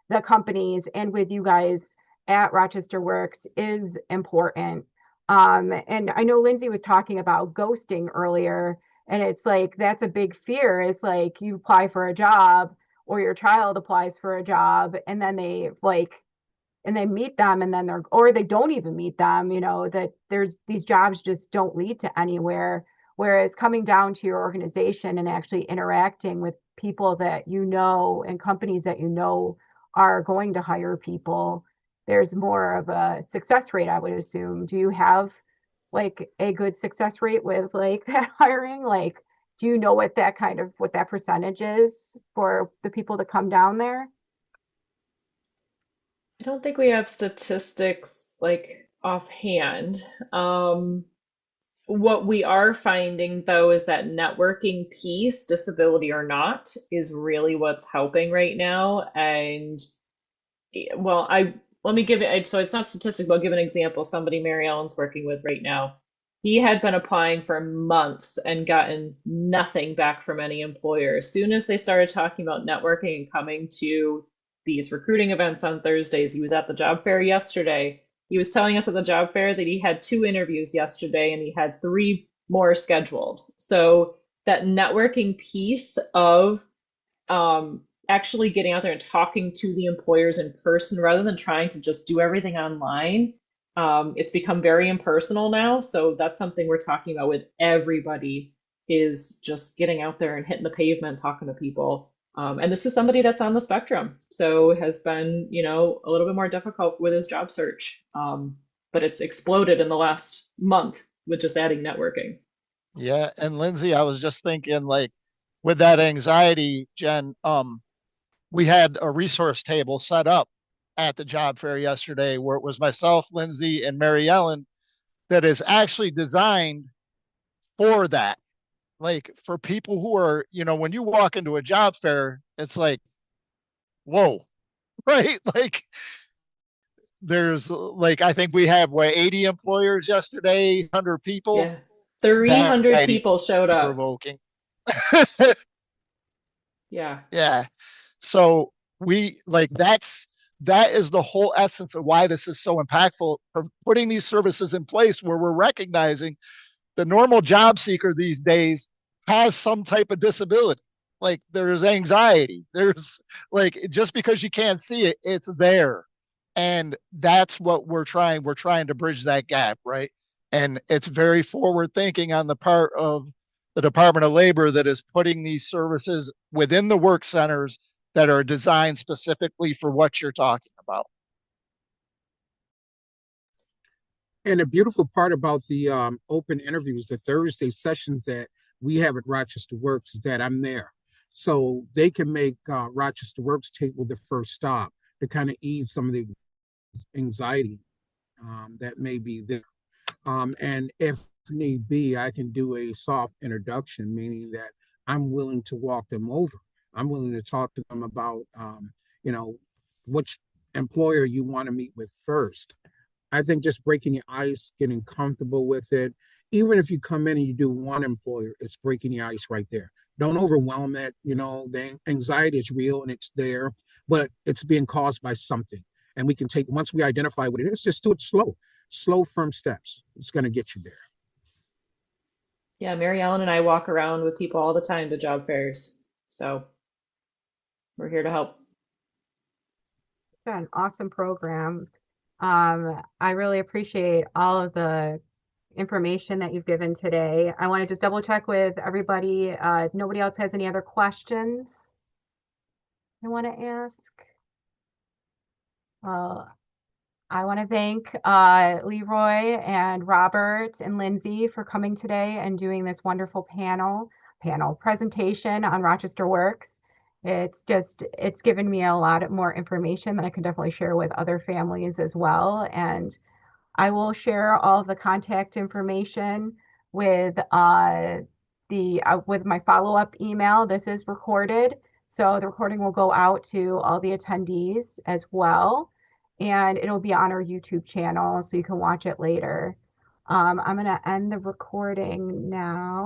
the companies and with you guys at Rochester Works is important. And I know Lindsay was talking about ghosting earlier. And it's like that's a big fear is like you apply for a job or your child applies for a job and then they like and they meet them and then they're or they don't even meet them, you know, that there's these jobs just don't lead to anywhere. Whereas coming down to your organization and actually interacting with people that you know and companies that you know are going to hire people, there's more of a success rate, I would assume. Do you have like a good success rate with like that hiring? Like, do you know what that kind of what that percentage is for the people that come down there? I don't think we have statistics like offhand. What we are finding though is that networking piece, disability or not, is really what's helping right now. And well, I let me give it, so it's not statistical, but I'll give an example. Somebody Mary Ellen's working with right now. He had been applying for months and gotten nothing back from any employer. As soon as they started talking about networking and coming to these recruiting events on Thursdays, he was at the job fair yesterday. He was telling us at the job fair that he had 2 interviews yesterday and he had 3 more scheduled. So that networking piece of actually getting out there and talking to the employers in person rather than trying to just do everything online. It's become very impersonal now. So that's something we're talking about with everybody is just getting out there and hitting the pavement, talking to people. And this is somebody that's on the spectrum. So has been, you know, a little bit more difficult with his job search. But it's exploded in the last month with just adding networking. Yeah, and Lindsay, I was just thinking like with that anxiety, Jen, we had a resource table set up at the job fair yesterday where it was myself, Lindsay, and Mary Ellen that is actually designed for that. Like for people who are, you know, when you walk into a job fair, it's like, whoa, right? Like there's like I think we have what 80 employers yesterday, 100 people. Yeah. That's 300 anxiety people showed up. provoking. Yeah. Yeah. So we like that is the whole essence of why this is so impactful of putting these services in place where we're recognizing the normal job seeker these days has some type of disability. Like there's anxiety. There's like just because you can't see it, it's there. And that's what we're trying to bridge that gap, right? And it's very forward thinking on the part of the Department of Labor that is putting these services within the work centers that are designed specifically for what you're talking about. And the beautiful part about the open interviews, the Thursday sessions that we have at Rochester Works, is that I'm there. So they can make Rochester Works table the first stop to kind of ease some of the anxiety that may be there. And if need be, I can do a soft introduction, meaning that I'm willing to walk them over. I'm willing to talk to them about, you know, which employer you want to meet with first. I think just breaking the ice, getting comfortable with it, even if you come in and you do one employer, it's breaking the ice right there. Don't overwhelm it. You know, the anxiety is real and it's there, but it's being caused by something. And we can take, once we identify what it is, just do it slow, firm steps. It's going to get you there. Yeah, Mary Ellen and I walk around with people all the time to job fairs. So we're here to help. An awesome program. I really appreciate all of the information that you've given today. I want to just double check with everybody. If nobody else has any other questions I want to ask. Well, I want to thank Leroy and Robert and Lindsay for coming today and doing this wonderful panel presentation on Rochester Works. It's given me a lot more information that I can definitely share with other families as well. And I will share all of the contact information with the with my follow-up email. This is recorded, so the recording will go out to all the attendees as well, and it'll be on our YouTube channel, so you can watch it later. I'm going to end the recording now.